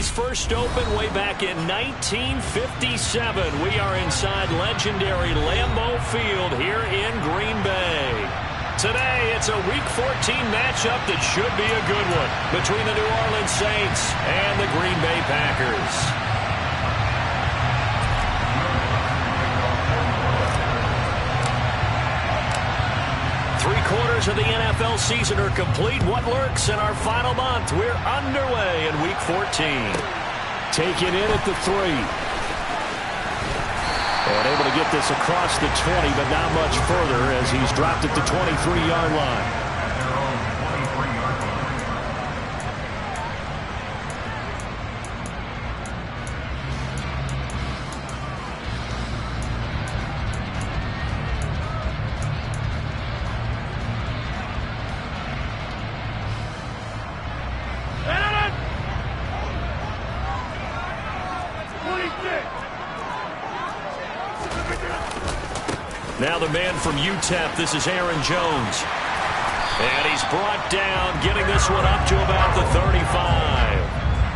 Eagles first opened way back in 1957. We are inside legendary Lambeau Field here in Green Bay. Today, it's a Week 14 matchup that should be a good one between the New Orleans Saints and the Green Bay Packers. Three-quarters of the NFL season are complete. What lurks in our final month? We're underway in Week 14. Taken in at the 3. And able to get this across the 20, but not much further as he's dropped at the 23-yard line. Now the man from UTEP, this is Aaron Jones. And he's brought down, getting this one up to about the 35.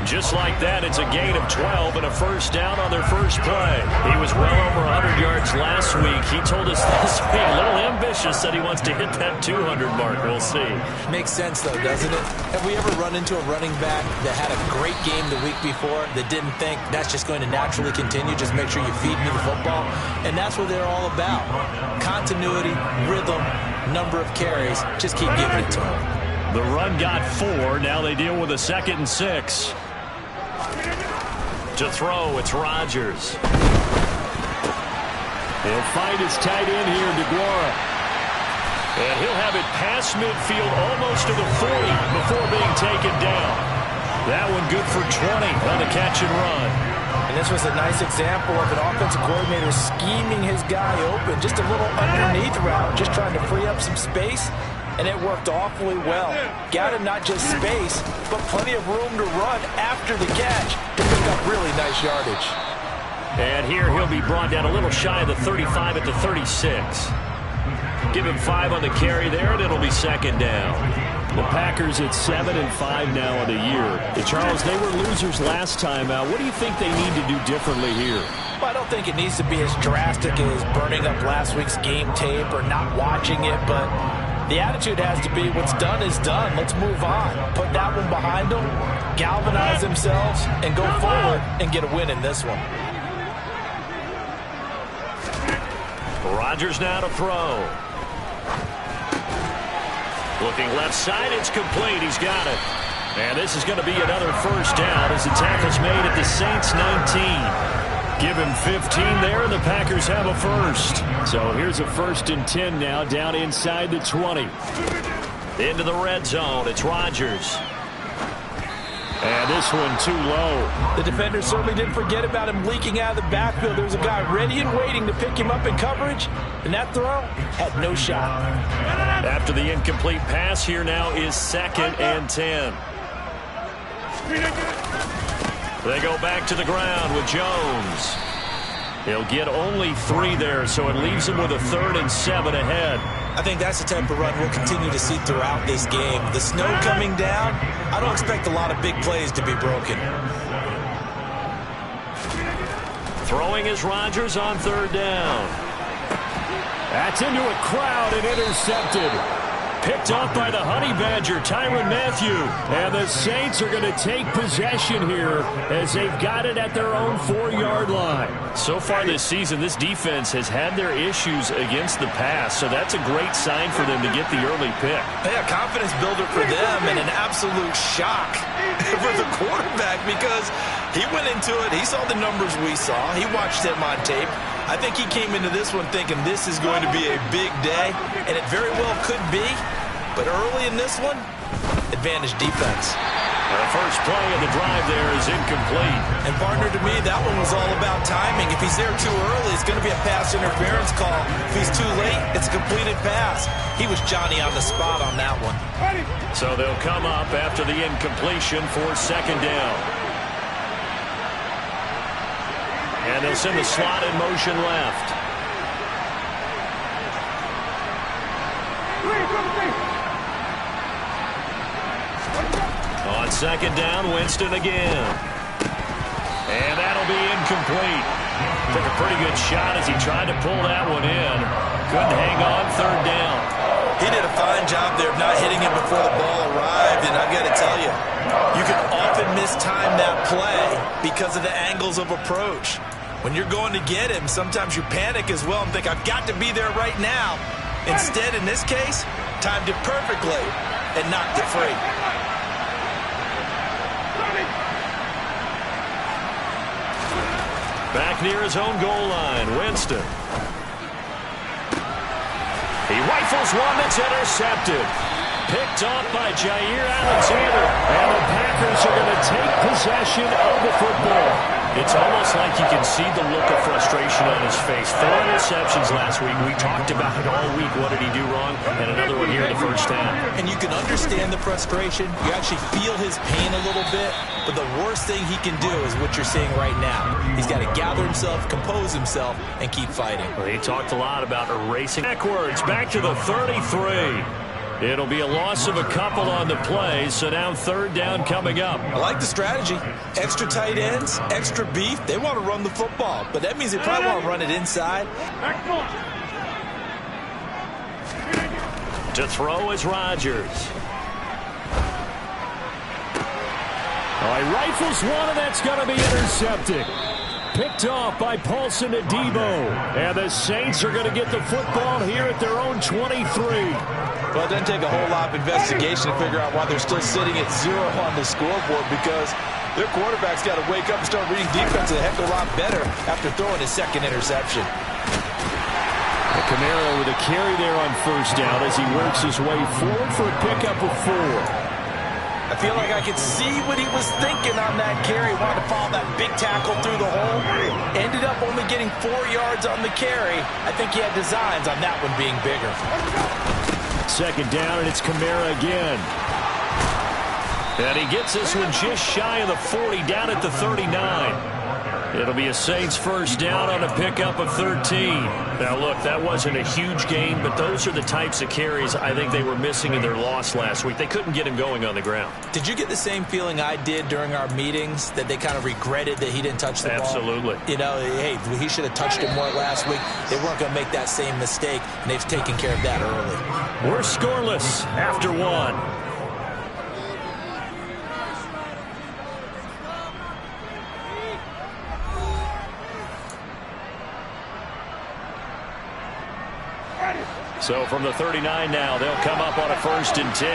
Just like that, it's a gain of 12 and a first down on their first play. He was well over 100 yards last week. He told us this week, a little ambitious, that he wants to hit that 200 mark. We'll see. Makes sense, though, doesn't it? Have we ever run into a running back that had a great game the week before that didn't think that's just going to naturally continue? Just make sure you feed me the football. And that's what they're all about. Continuity, rhythm, number of carries. Just keep giving it to them. The run got 4. Now they deal with a 2nd and 6. To throw, it's Rodgers. He'll find his tight end here, DeGuara. And he'll have it past midfield almost to the 40 before being taken down. That one good for 20 on the catch and run. And this was a nice example of an offensive coordinator scheming his guy open. Just a little underneath route, just trying to free up some space. And it worked awfully well. Got him not just space, but plenty of room to run after the catch to pick up really nice yardage. And here he'll be brought down a little shy of the 35 at the 36. Give him 5 on the carry there, and it'll be 2nd down. The Packers at 7-5 now on the year. And Charles, they were losers last time out. What do you think they need to do differently here? Well, I don't think it needs to be as drastic as burning up last week's game tape or not watching it, but the attitude has to be what's done is done. Let's move on. Put that one behind them, galvanize themselves, and go forward and get a win in this one. Rodgers now to throw. Looking left side, it's complete. He's got it. And this is going to be another first down as the tackle's made at the Saints 19. Give him 15 there, and the Packers have a first. So here's a 1st and 10 now, down inside the 20. Into the red zone, it's Rodgers. And this one too low. The defender certainly didn't forget about him leaking out of the backfield. There was a guy ready and waiting to pick him up in coverage, and that throw had no shot. After the incomplete pass, here now is 2nd and 10. They go back to the ground with Jones. He'll get only 3 there, so it leaves him with a 3rd and 7 ahead. I think that's the type of run we'll continue to see throughout this game. The snow coming down, I don't expect a lot of big plays to be broken. Throwing is Rodgers on 3rd down. That's into a crowd and intercepted. Picked off by the Honey Badger, Tyrann Mathieu. And the Saints are going to take possession here as they've got it at their own 4-yard line. So far this season, this defense has had their issues against the pass, so that's a great sign for them to get the early pick. Yeah, confidence builder for them and an absolute shock for the quarterback because he went into it, he saw the numbers we saw, he watched him on tape. I think he came into this one thinking this is going to be a big day, and it very well could be. But early in this one, advantage defense. The first play of the drive there is incomplete. And partner, to me, that one was all about timing. If he's there too early, it's going to be a pass interference call. If he's too late, it's a completed pass. He was Johnny on the spot on that one. So they'll come up after the incompletion for 2nd down. And they'll send the slot in motion left. On 2nd down, Winston again. And that'll be incomplete. Took a pretty good shot as he tried to pull that one in. Couldn't hang on, third down. He did a fine job there of not hitting it before the ball arrived, and I've got to tell you, you can often mistime that play because of the angles of approach. When you're going to get him, sometimes you panic as well and think, I've got to be there right now. Instead, in this case, timed it perfectly and knocked it free. Back near his own goal line, Winston. He rifles one that's intercepted. Picked off by Jair Alexander. And the Packers are going to take possession of the football. It's almost like you can see the look of frustration on his face. 4 interceptions last week. We talked about it all week. What did he do wrong? And another one here in the first half. And you can understand the frustration. You actually feel his pain a little bit. But the worst thing he can do is what you're seeing right now. He's got to gather himself, compose himself, and keep fighting. Well, he talked a lot about erasing backwards, back to the 33. It'll be a loss of a couple on the play, so now third down coming up. I like the strategy. Extra tight ends, extra beef. They want to run the football, but that means they probably want to run it inside. To throw is Rodgers. Oh, he rifles one, and that's going to be intercepted. Picked off by Paulson to Debo. And the Saints are going to get the football here at their own 23. Well, it doesn't take a whole lot of investigation to figure out why they're still sitting at 0 on the scoreboard, because their quarterback's got to wake up and start reading defense a heck of a lot better after throwing his second interception. Kamara with a carry there on first down as he works his way forward for a pickup of 4. I feel like I could see what he was thinking on that carry. Wanted to follow that big tackle through the hole. Ended up only getting 4 yards on the carry. I think he had designs on that one being bigger. Second down, and it's Kamara again. And he gets this one just shy of the 40, down at the 39. It'll be a Saints first down on a pickup of 13. Now, look, that wasn't a huge gain, but those are the types of carries I think they were missing in their loss last week. They couldn't get him going on the ground. Did you get the same feeling I did during our meetings, that they kind of regretted that he didn't touch the ball? Absolutely. You know, hey, he should have touched it more last week. They weren't going to make that same mistake, and they've taken care of that early. We're scoreless after 1. So from the 39 now, they'll come up on a 1st and 10.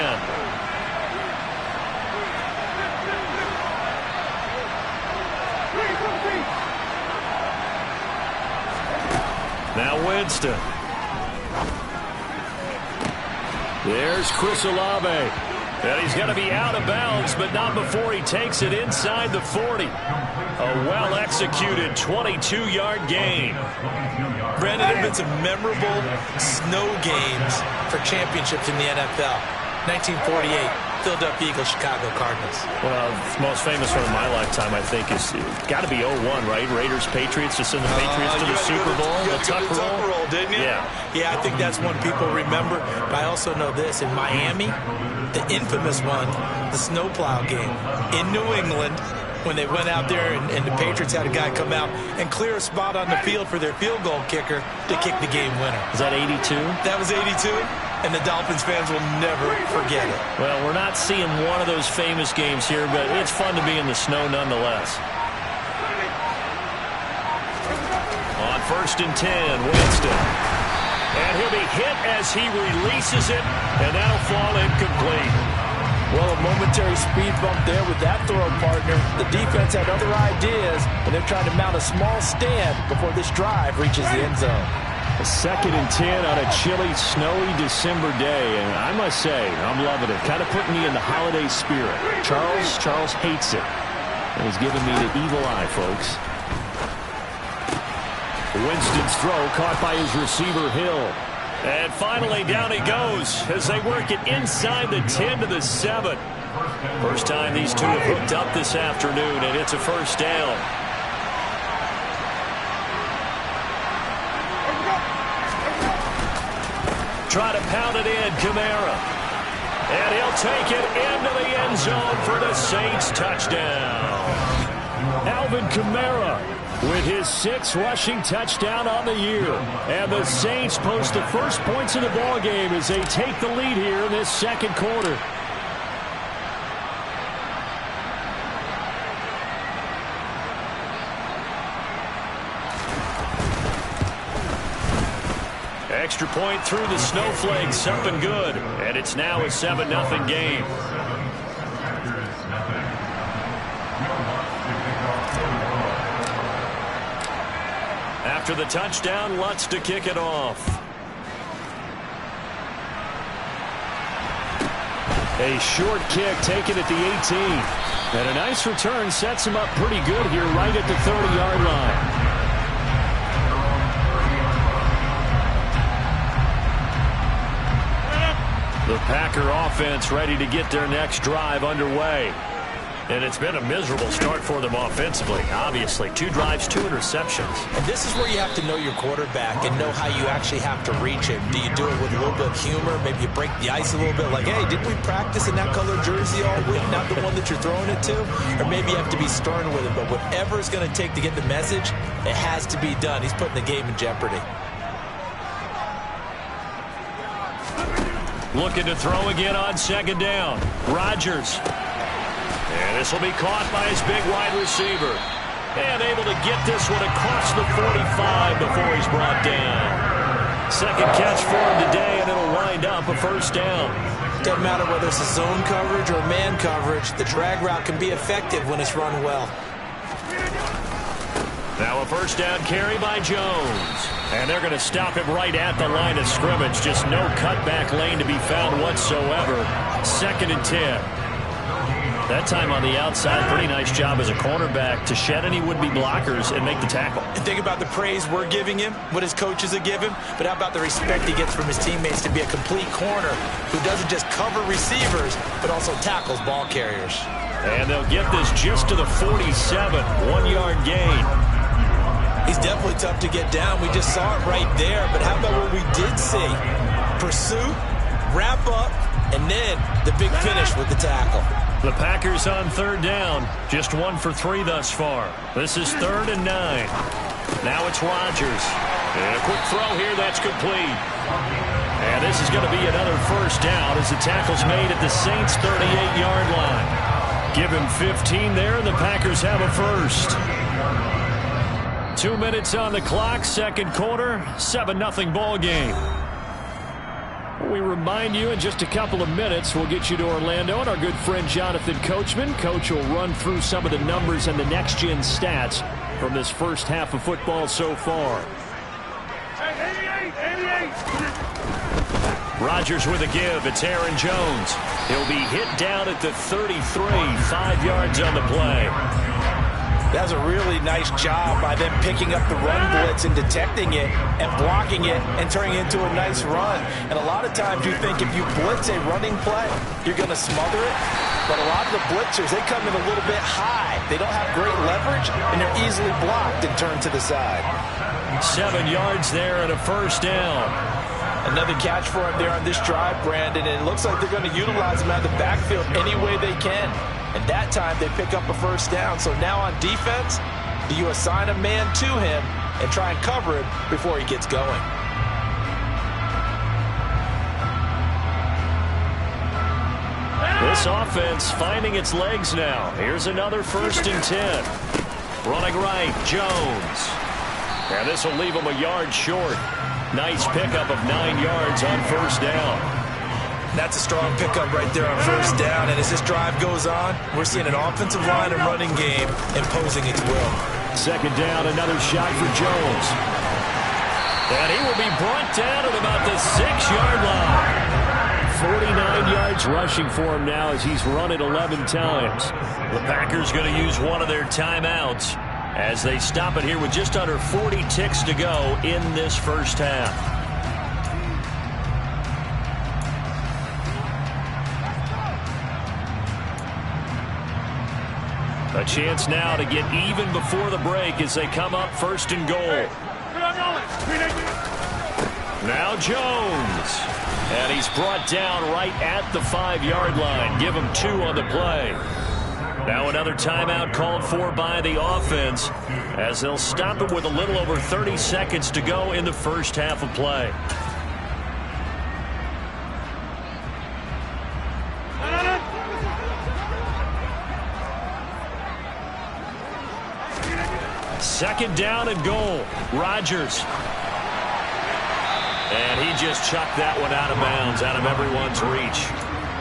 Now Winston. There's Chris Olave. And he's going to be out of bounds, but not before he takes it inside the 40. A well-executed 22-yard gain. Brandon, there have been some memorable snow games for championships in the NFL. 1948, Philadelphia Eagles, Chicago Cardinals. Well, the most famous one in my lifetime, I think, is got to be 01, right? Raiders, Patriots, to send the Patriots to the Super Bowl. You had to go to the Tucker roll, didn't you? Yeah, I think that's one people remember. But I also know this. In Miami, the infamous one, the snowplow game in New England, when they went out there and the Patriots had a guy come out and clear a spot on the field for their field goal kicker to kick the game winner. Was that 82? That was 82, and the Dolphins fans will never forget it. Well, we're not seeing one of those famous games here, but it's fun to be in the snow nonetheless. On 1st and 10, Winston. And he'll be hit as he releases it, and that'll fall incomplete. Well, a momentary speed bump there with that throw partner. The defense had other ideas, and they're trying to mount a small stand before this drive reaches the end zone. A 2nd and 10 on a chilly, snowy December day, and I must say, I'm loving it. Kind of putting me in the holiday spirit. Charles hates it, and he's giving me the evil eye, folks. Winston's throw caught by his receiver, Hill. And finally, down he goes as they work it inside the 10 to the 7. First time these two have hooked up this afternoon, and it's a first down. Try to pound it in, Kamara. And he'll take it into the end zone for the Saints touchdown. Alvin Kamara with his 6th rushing touchdown on the year. And the Saints post the first points of the ball game as they take the lead here in this second quarter. Extra point through the snowflakes, something good. And it's now a 7-0 game. After the touchdown, Lutz to kick it off. A short kick taken at the 18. And a nice return sets him up pretty good here right at the 30-yard line. The Packer offense ready to get their next drive underway. And it's been a miserable start for them offensively, obviously. 2 drives, 2 interceptions. And this is where you have to know your quarterback and know how you actually have to reach him. Do you do it with a little bit of humor? Maybe you break the ice a little bit like, hey, didn't we practice in that color jersey all week? Not the one that you're throwing it to? Or maybe you have to be stern with him. But whatever it's going to take to get the message, it has to be done. He's putting the game in jeopardy. Looking to throw again on second down. Rodgers. And this will be caught by his big wide receiver. And able to get this one across the 45 before he's brought down. Second catch for him today, and it'll wind up a first down. Doesn't matter whether it's a zone coverage or man coverage. The drag route can be effective when it's run well. Now a first down carry by Jones. And they're going to stop him right at the line of scrimmage. Just no cutback lane to be found whatsoever. 2nd and 10. That time on the outside, pretty nice job as a cornerback to shed any would-be blockers and make the tackle. And think about the praise we're giving him, what his coaches are giving, but how about the respect he gets from his teammates to be a complete corner who doesn't just cover receivers, but also tackles ball carriers. And they'll get this just to the 47, 1-yard gain. He's definitely tough to get down. We just saw it right there. But how about what we did see? Pursuit, wrap up, and then the big finish with the tackle. The Packers on 3rd down. Just 1 for 3 thus far. This is 3rd and 9. Now it's Rodgers. And a quick throw here that's complete. And this is going to be another first down as the tackle's made at the Saints' 38-yard line. Give him 15 there, and the Packers have a first. 2 minutes on the clock, second quarter, 7-0 ball game. We remind you in just a couple of minutes, we'll get you to Orlando and our good friend Jonathan Coachman. Coach will run through some of the numbers and the next-gen stats from this first half of football so far. Rodgers with a give. It's Aaron Jones. He'll be hit down at the 33, 5 yards on the play. That was a really nice job by them picking up the run blitz and detecting it and blocking it and turning it into a nice run. And a lot of times you think if you blitz a running play, you're going to smother it. But a lot of the blitzers, they come in a little bit high. They don't have great leverage, and they're easily blocked and turned to the side. 7 yards there and a first down. Another catch for him there on this drive, Brandon, and it looks like they're going to utilize him out of the backfield any way they can. And that time they pick up a first down. So now on defense, do you assign a man to him and try and cover him before he gets going? This offense finding its legs now. Here's another 1st and 10. Running right, Jones. And this will leave him a yard short. Nice pickup of 9 yards on first down. That's a strong pickup right there on first down. And as this drive goes on, we're seeing an offensive line and running game imposing its will. Second down, another shot for Jones. And he will be brought down at about the 6-yard line. 49 yards rushing for him now as he's run it 11 times. The Packers going to use one of their timeouts as they stop it here with just under 40 ticks to go in this first half. A chance now to get even before the break as they come up 1st and goal. Now Jones. And he's brought down right at the 5-yard line. Give him 2 on the play. Now another timeout called for by the offense as they'll stop it with a little over 30 seconds to go in the first half of play. Second down and goal. Rodgers. And he just chucked that one out of bounds, out of everyone's reach.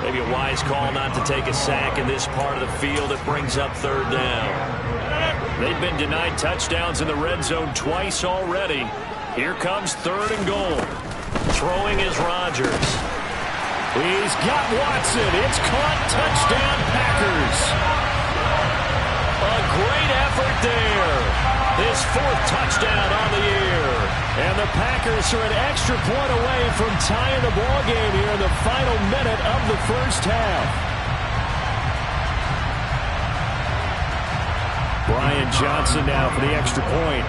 Maybe a wise call not to take a sack in this part of the field. It brings up third down. They've been denied touchdowns in the red zone twice already. Here comes third and goal. Throwing is Rodgers. He's got Watson. It's caught. Touchdown, Packers. A great effort there. His fourth touchdown on the year. And the Packers are an extra point away from tying the ball game here in the final minute of the first half. Brian Johnson now for the extra point.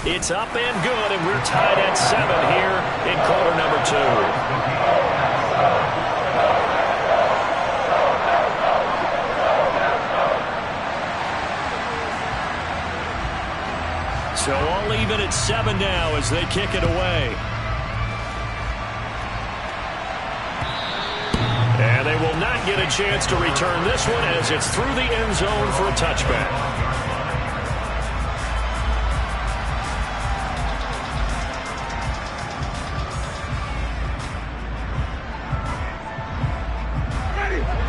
It's up and good, and we're tied at 7 here in quarter number 2. So all even at 7 now as they kick it away. And they will not get a chance to return this one as it's through the end zone for a touchback.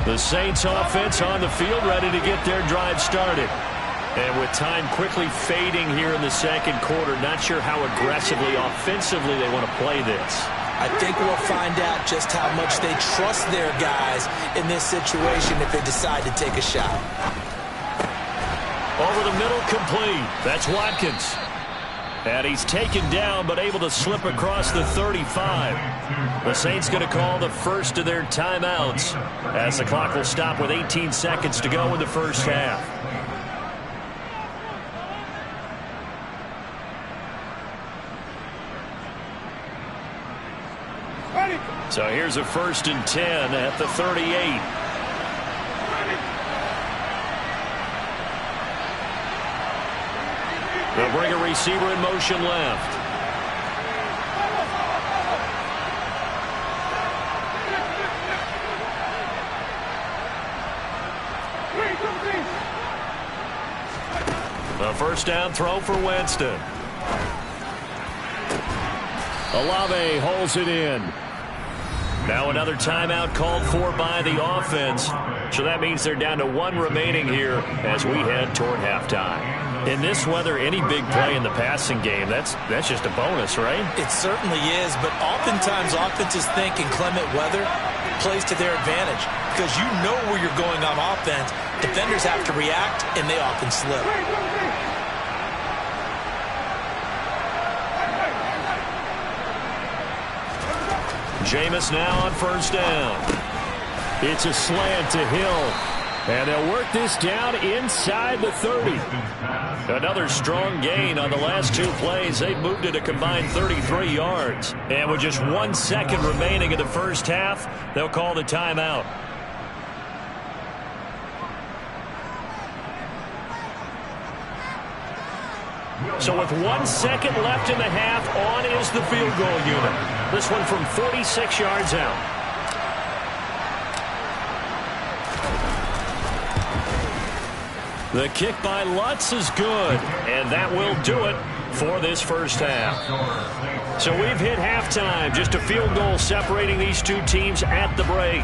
The Saints offense on the field ready to get their drive started. And with time quickly fading here in the second quarter, not sure how aggressively, offensively they want to play this. I think we'll find out just how much they trust their guys in this situation if they decide to take a shot. Over the middle, complete. That's Watkins. And he's taken down, but able to slip across the 35. The Saints going to call the first of their timeouts as the clock will stop with 18 seconds to go in the first half. So here's a 1st and 10 at the 38. They'll bring a receiver in motion left. A first down throw for Winston. Olave holds it in. Now another timeout called for by the offense. So that means they're down to 1 remaining here as we head toward halftime. In this weather, any big play in the passing game, that's just a bonus, right? It certainly is, but oftentimes offenses think inclement weather plays to their advantage because you know where you're going on offense. Defenders have to react, and they often slip. Jameis now on first down. It's a slant to Hill. And they'll work this down inside the 30. Another strong gain on the last 2 plays. They've moved it a combined 33 yards. And with just 1 second remaining in the first half, they'll call the timeout. So with 1 second left in the half, on is the field goal unit. This one from 46 yards out. The kick by Lutz is good, and that will do it for this first half. So we've hit halftime, just a field goal separating these 2 teams at the break.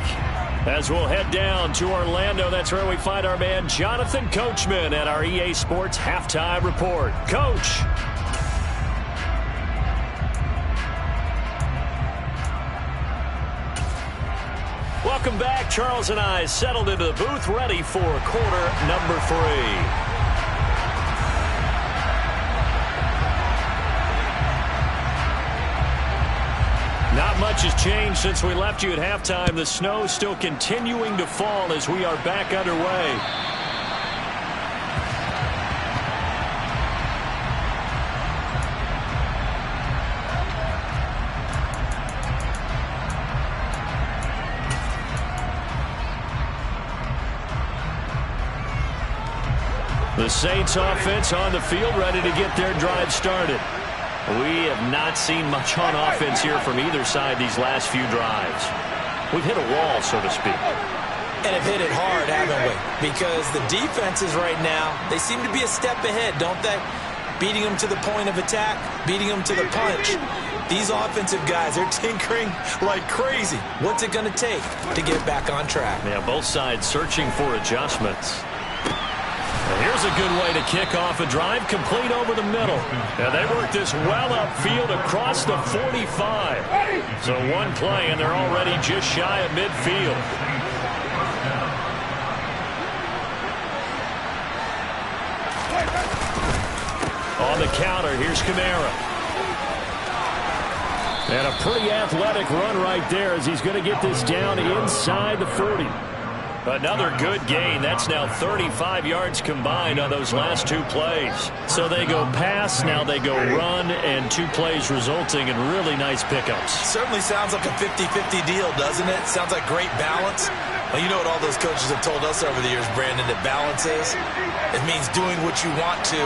As we'll head down to Orlando, that's where we find our man Jonathan Coachman at our EA Sports Halftime Report. Coach. Welcome back. Charles and I settled into the booth, ready for quarter number 3. Not much has changed since we left you at halftime. The snow still continuing to fall as we are back underway. The Saints offense on the field, ready to get their drive started. We have not seen much on offense here from either side these last few drives. We've hit a wall, so to speak. And have hit it hard, haven't we? Because the defenses right now, they seem to be a step ahead, don't they? Beating them to the point of attack, beating them to the punch. These offensive guys are tinkering like crazy. What's it going to take to get back on track? Yeah, both sides searching for adjustments. And here's a good way to kick off a drive, complete over the middle. And they work this well upfield across the 45. So one play, and they're already just shy of midfield. On the counter, here's Kamara. And a pretty athletic run right there as he's going to get this down inside the 40. Another good gain. That's now 35 yards combined on those last two plays. So they go pass, now they go run, and two plays resulting in really nice pickups. Certainly sounds like a 50-50 deal, doesn't it? Sounds like great balance. Well, you know what all those coaches have told us over the years, Brandon, that balance is? It means doing what you want to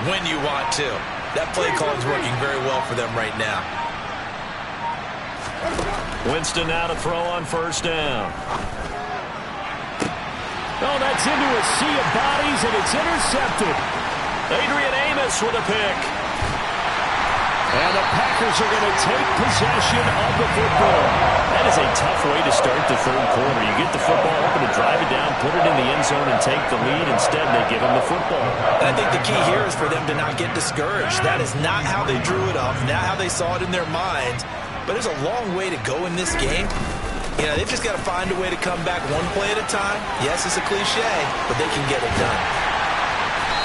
when you want to. That play call is working very well for them right now. Winston now to throw on first down. Oh, that's into a sea of bodies, and it's intercepted. Adrian Amos with a pick. And the Packers are going to take possession of the football. That is a tough way to start the third quarter. You get the football open to drive it down, put it in the end zone, and take the lead. Instead, they give them the football. And I think the key here is for them to not get discouraged. That is not how they drew it up, not how they saw it in their minds. But there's a long way to go in this game. You know, they've just got to find a way to come back one play at a time. Yes, it's a cliche, but they can get it done.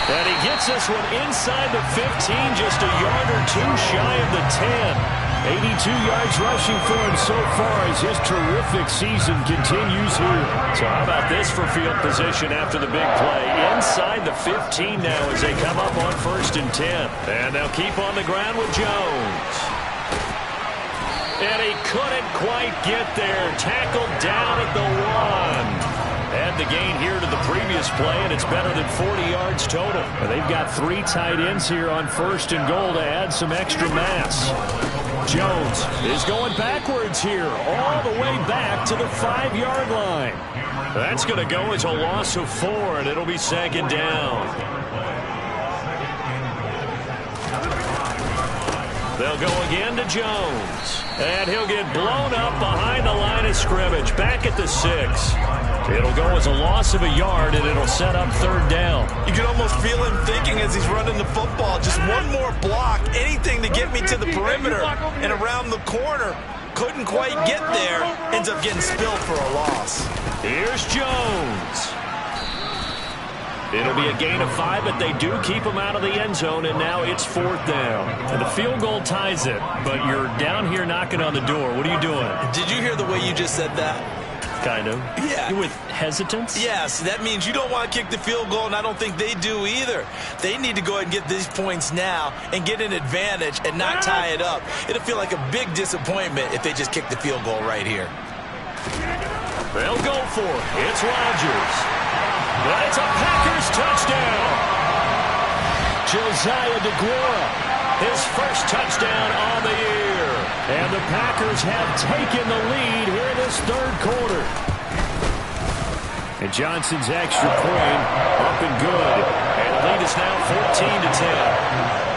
And he gets this one inside the 15, just a yard or two shy of the 10. 82 yards rushing for him so far as his terrific season continues here. So how about this for field position after the big play? Inside the 15 now as they come up on 1st and 10. And they'll keep on the ground with Jones. And he couldn't quite get there. Tackled down at the 1. Add the gain here to the previous play, and it's better than 40 yards total. And they've got 3 tight ends here on 1st and goal to add some extra mass. Jones is going backwards here, all the way back to the 5-yard line. That's going to go as a loss of 4, and it'll be 2nd down. They'll go again to Jones. And he'll get blown up behind the line of scrimmage. Back at the 6. It'll go as a loss of a yard, and it'll set up 3rd down. You can almost feel him thinking as he's running the football. Just one more block, anything to get me to the perimeter and around the corner. Couldn't quite get there. Ends up getting spilled for a loss. Here's Jones. It'll be a gain of 5, but they do keep him out of the end zone, and now it's 4th down. And the field goal ties it, but you're down here knocking on the door. What are you doing? Did you hear the way you just said that? Kind of. Yeah. With hesitance? Yes, that means you don't want to kick the field goal, and I don't think they do either. They need to go ahead and get these points now and get an advantage and not tie it up. It'll feel like a big disappointment if they just kick the field goal right here. They'll go for it. It's Rodgers. But it's a Packers touchdown. Josiah DeGuara, his first touchdown on the year. And the Packers have taken the lead here in this 3rd quarter. And Johnson's extra point up and good. And the lead is now 14-10.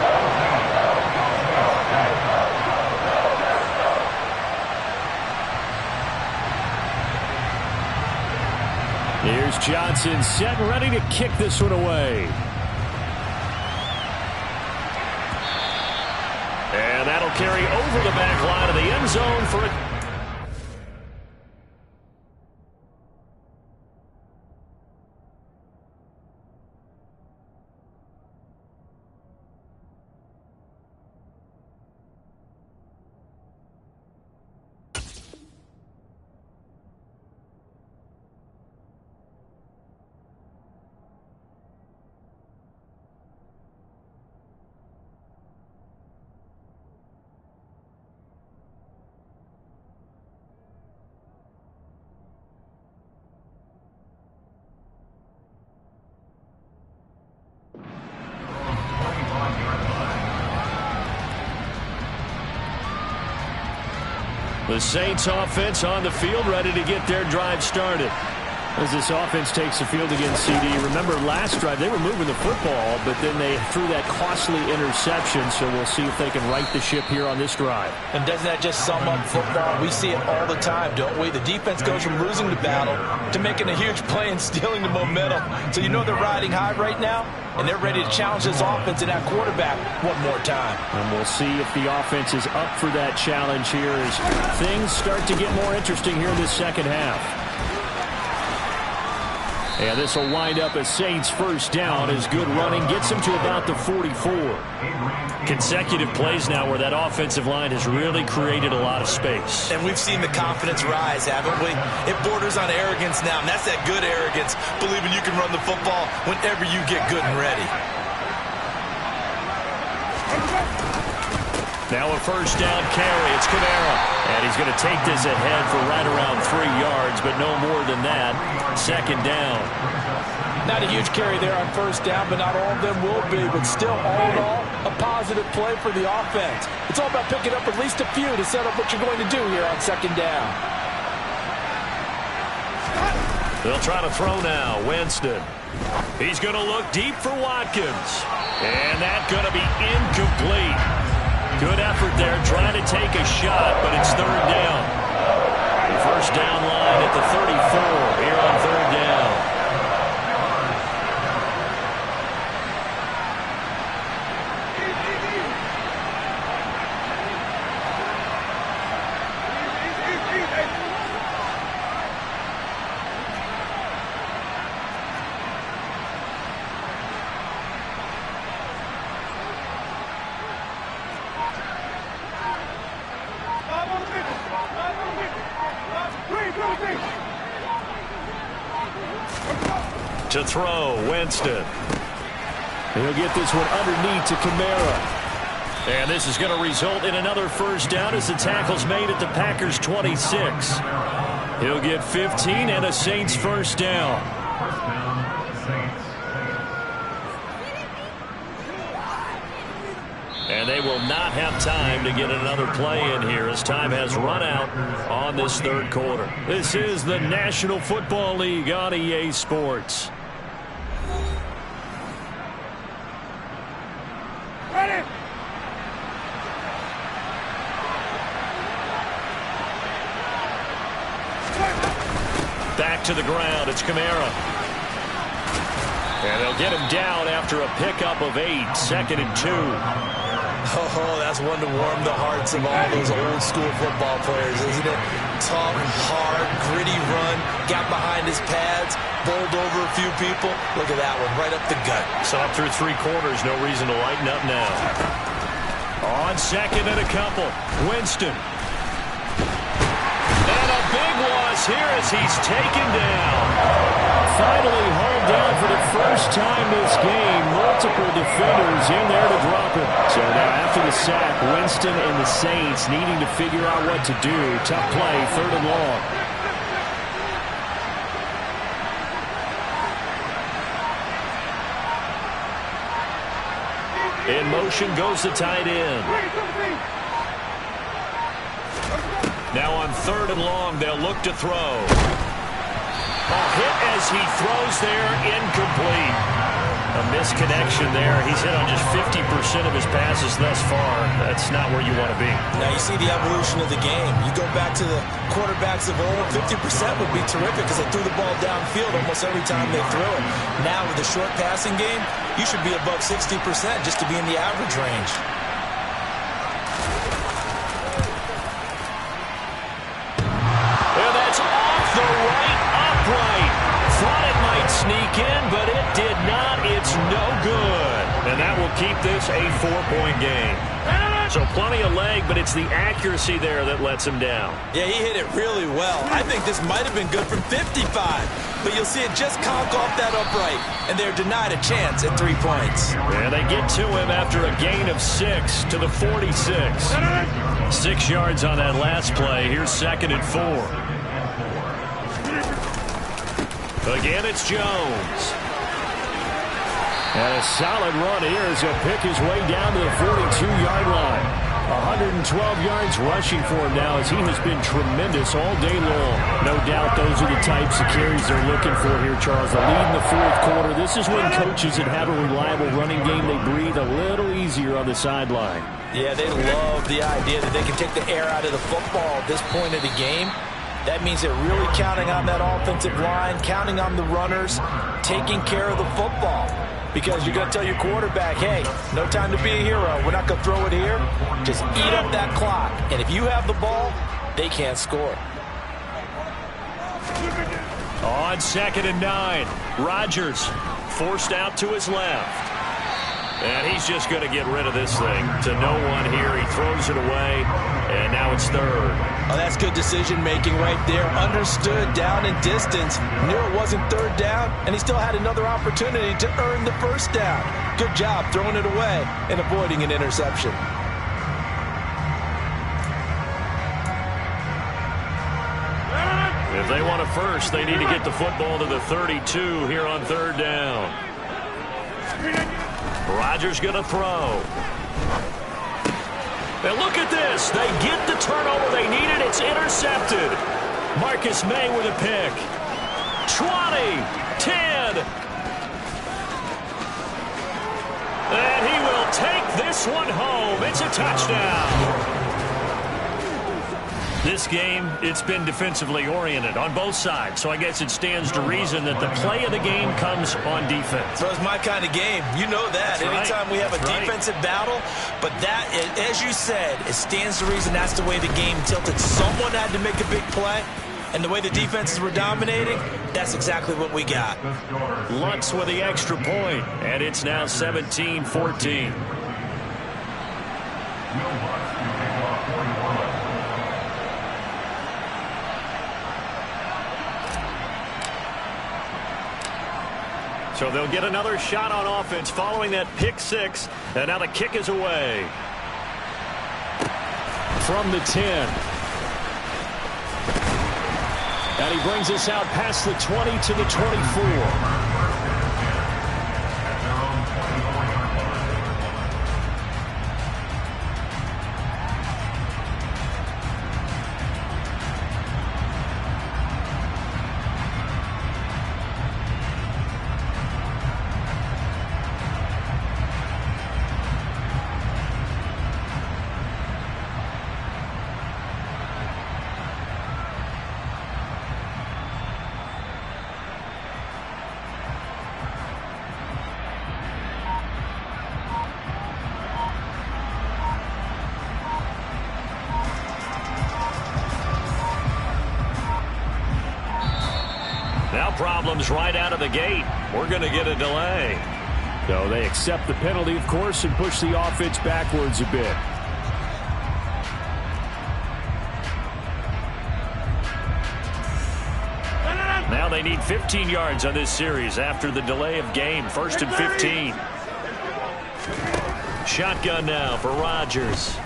Here's Johnson set and ready to kick this one away. And that'll carry over the back line of the end zone for a The Saints offense on the field, ready to get their drive started. As this offense takes the field against CD, remember last drive they were moving the football, but then they threw that costly interception, so we'll see if they can right the ship here on this drive. And doesn't that just sum up football? We see it all the time, don't we? The defense goes from losing the battle to making a huge play and stealing the momentum. So you know they're riding high right now, and they're ready to challenge this offense and that quarterback one more time. And we'll see if the offense is up for that challenge here as things start to get more interesting here in the second half. And this will wind up a Saints first down as good running gets them to about the 44. Consecutive plays now where that offensive line has really created a lot of space. And we've seen the confidence rise, haven't we? It borders on arrogance now, and that's that good arrogance, believing you can run the football whenever you get good and ready. Now a first down carry. It's Kamara. And he's going to take this ahead for right around 3 yards, but no more than that. Second down. Not a huge carry there on first down, but not all of them will be. But still, all in all, a positive play for the offense. It's all about picking up at least a few to set up what you're going to do here on second down. They'll try to throw now. Winston. He's going to look deep for Watkins. And that's going to be incomplete. Good effort there, trying to take a shot, but it's third down. The first down line at the 34 here on third down. To throw, Winston. He'll get this one underneath to Kamara. And this is going to result in another first down as the tackle's made at the Packers' 26. He'll get 15 and a Saints first down. And they will not have time to get another play in here as time has run out on this third quarter. This is the National Football League on EA Sports. Back to the ground. It's Kamara. And they'll get him down after a pickup of 8. Second and 2. Oh, that's one to warm the hearts of all those old-school football players, isn't it? Tough, hard, gritty run. Got behind his pads. Bowled over a few people. Look at that one, right up the gut. Saw through 3 quarters. No reason to lighten up now. On second and a couple. Winston. And a big loss here as he's taken down. Finally hauled down for the first time this game. Multiple defenders in there to drop him. So now after the sack, Winston and the Saints needing to figure out what to do. Tough play, third and long. In motion goes the tight end. Now on third and long, they'll look to throw. A hit as he throws there, incomplete. A misconnection there. He's hit on just 50% of his passes thus far. That's not where you want to be. Now you see the evolution of the game. You go back to the quarterbacks of old, 50% would be terrific because they threw the ball downfield almost every time they threw it. Now with the short passing game, you should be above 60% just to be in the average range. And that's off the right upright. Thought it might sneak in, but it did not. It's no good. And that will keep this a 4-point game. So plenty of leg, but it's the accuracy there that lets him down. Yeah, he hit it really well. I think this might have been good from 55. But you'll see it just conk off that upright. And they're denied a chance at 3 points. And they get to him after a gain of 6 to the 46. 6 yards on that last play. Here's second and 4. Again, it's Jones. And a solid run here as he'll pick his way down to the 42-yard line. 112 yards rushing for him now as he has been tremendous all day long. No doubt those are the types of carries they're looking for here, Charles. The lead in the fourth quarter. This is when coaches that have a reliable running game, they breathe a little easier on the sideline. Yeah, they love the idea that they can take the air out of the football at this point of the game. That means they're really counting on that offensive line, counting on the runners, taking care of the football. Because you're going to tell your quarterback, hey, no time to be a hero. We're not going to throw it here. Just eat up that clock. And if you have the ball, they can't score. On 2nd and 9, Rodgers forced out to his left. And he's just going to get rid of this thing to no one here. He throws it away, and now it's 3rd. Oh, that's good decision-making right there. Understood down and distance. Knew it wasn't 3rd down, and he still had another opportunity to earn the 1st down. Good job throwing it away and avoiding an interception. If they want a first, they need to get the football to the 32 here on 3rd down. Rodgers going to throw. And look at this. They get the turnover they needed. It's intercepted. Marcus May with a pick. 20, 10. And he will take this one home. It's a touchdown. This game, it's been defensively oriented on both sides, so I guess it stands to reason that the play of the game comes on defense. So it's my kind of game. You know that. Anytime we have a defensive battle, but that, as you said, it stands to reason that's the way the game tilted. Someone had to make a big play, and the way the defenses were dominating, that's exactly what we got. Lutz with the extra point, and it's now 17-14. So they'll get another shot on offense following that pick 6. And now the kick is away. From the 10. And he brings us out past the 20 to the 24. Now problems right out of the gate. We're going to get a delay. So they accept the penalty, of course, and push the offense backwards a bit. Now they need 15 yards on this series after the delay of game. 1st and 15. Shotgun now for Rodgers.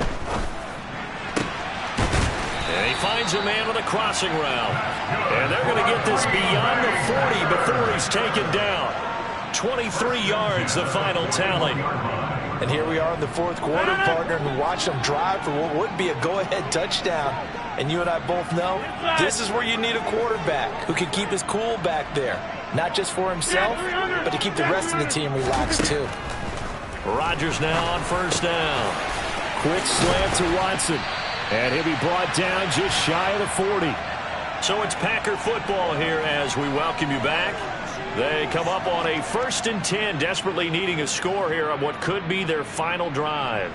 And he finds a man with a crossing route. And they're going to get this beyond the 40 before he's taken down. 23 yards, the final tally. And here we are in the 4th quarter, partner, and watch them drive for what would be a go-ahead touchdown. And you and I both know this is where you need a quarterback who can keep his cool back there. Not just for himself, but to keep the rest of the team relaxed, too. Rodgers now on 1st down. Quick slant to Watson. And he'll be brought down just shy of the 40. So it's Packer football here as we welcome you back. They come up on a 1st and 10, desperately needing a score here on what could be their final drive.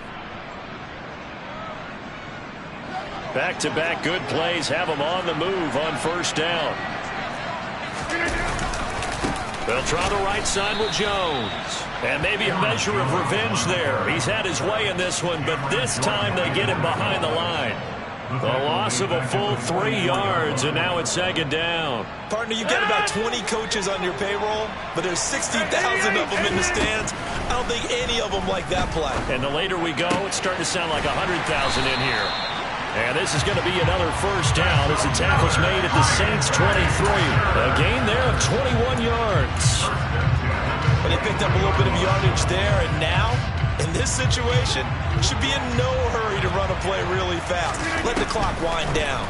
Back-to-back good plays have them on the move on 1st down. They'll try the right side with Jones. And maybe a measure of revenge there. He's had his way in this one, but this time they get him behind the line. The loss of a full 3 yards, and now it's 2nd down. Partner, you got about 20 coaches on your payroll, but there's 60,000 of them in the stands. I don't think any of them like that play. And the later we go, it's starting to sound like 100,000 in here. And this is going to be another 1st down as the tackle's made at the Saints' 23. A gain there of 21 yards. But they picked up a little bit of yardage there, and now In this situation, should be in no hurry to run a play really fast. Let the clock wind down.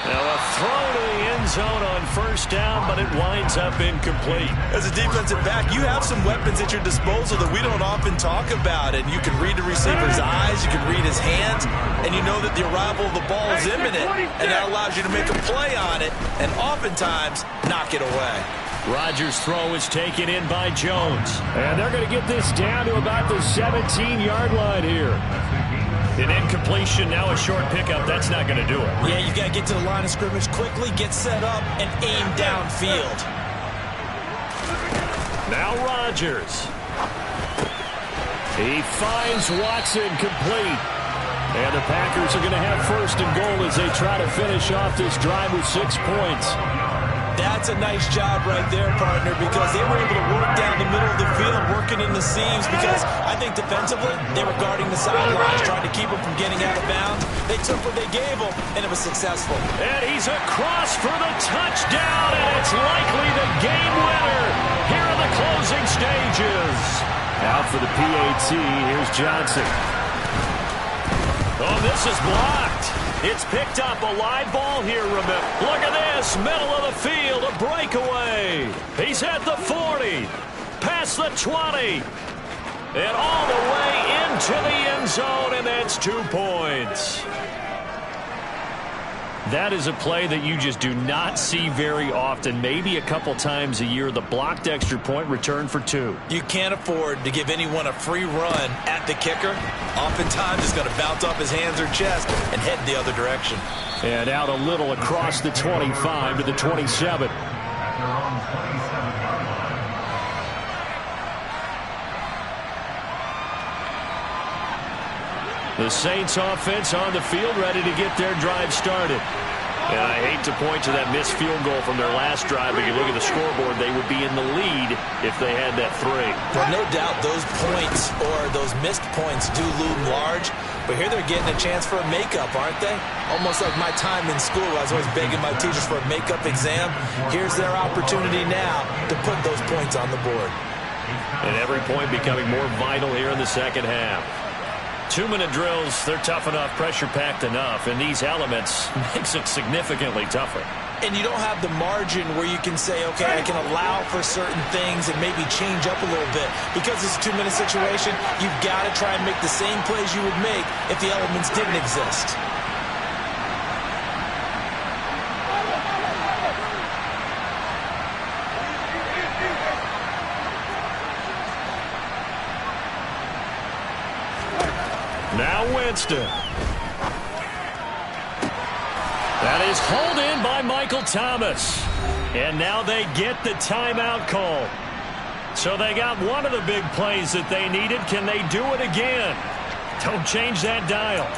Now a throw to the end zone on first down, but it winds up incomplete. As a defensive back, you have some weapons at your disposal that we don't often talk about. And you can read the receiver's eyes, you can read his hands, and you know that the arrival of the ball is imminent, and that allows you to make a play on it and oftentimes knock it away. Rodgers' throw is taken in by Jones. And they're going to get this down to about the 17-yard line here. An incompletion, now a short pickup. That's not going to do it. Yeah, you got to get to the line of scrimmage quickly, get set up, and aim downfield. Now Rodgers. He finds Watson complete. And the Packers are going to have first and goal as they try to finish off this drive with 6 points. That's a nice job right there, partner, because they were able to work down the middle of the field, working in the seams, because I think defensively they were guarding the sidelines, trying to keep them from getting out of bounds. They took what they gave them, and it was successful. And he's across for the touchdown, and it's likely the game winner here in the closing stages. Out for the PAT, here's Johnson. Oh, this is blocked. It's picked up, a live ball here, remember. Look at this, middle of the field, a breakaway. He's at the 40, past the 20, and all the way into the end zone, and that's 2 points. That is a play that you just do not see very often, maybe a couple times a year. The blocked extra point return for 2. You can't afford to give anyone a free run at the kicker. Oftentimes, it's going to bounce off his hands or chest and head the other direction. And out a little across the 25 to the 27. The Saints offense on the field, ready to get their drive started. And I hate to point to that missed field goal from their last drive, but you look at the scoreboard, they would be in the lead if they had that 3. Well, no doubt those points or those missed points do loom large, but here they're getting a chance for a makeup, aren't they? Almost like my time in school, I was always begging my teachers for a makeup exam. Here's their opportunity now to put those points on the board. And every point becoming more vital here in the second half. 2-minute drills, they're tough enough, pressure-packed enough, and these elements makes it significantly tougher. And you don't have the margin where you can say, okay, I can allow for certain things and maybe change up a little bit. Because it's a 2-minute situation, you've got to try and make the same plays you would make if the elements didn't exist. Now Winston. That is hauled in by Michael Thomas. And now they get the timeout call. So they got one of the big plays that they needed. Can they do it again? Don't change that dial.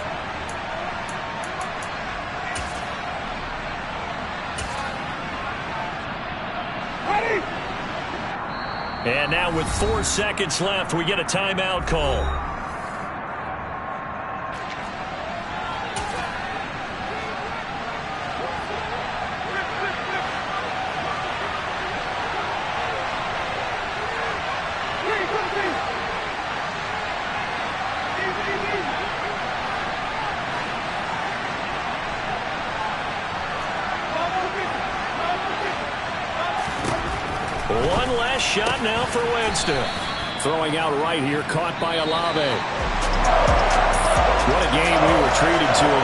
And now with 4 seconds left, we get a timeout call. One last shot now for Winston. Throwing out right here, caught by Olave. What a game we were treated to.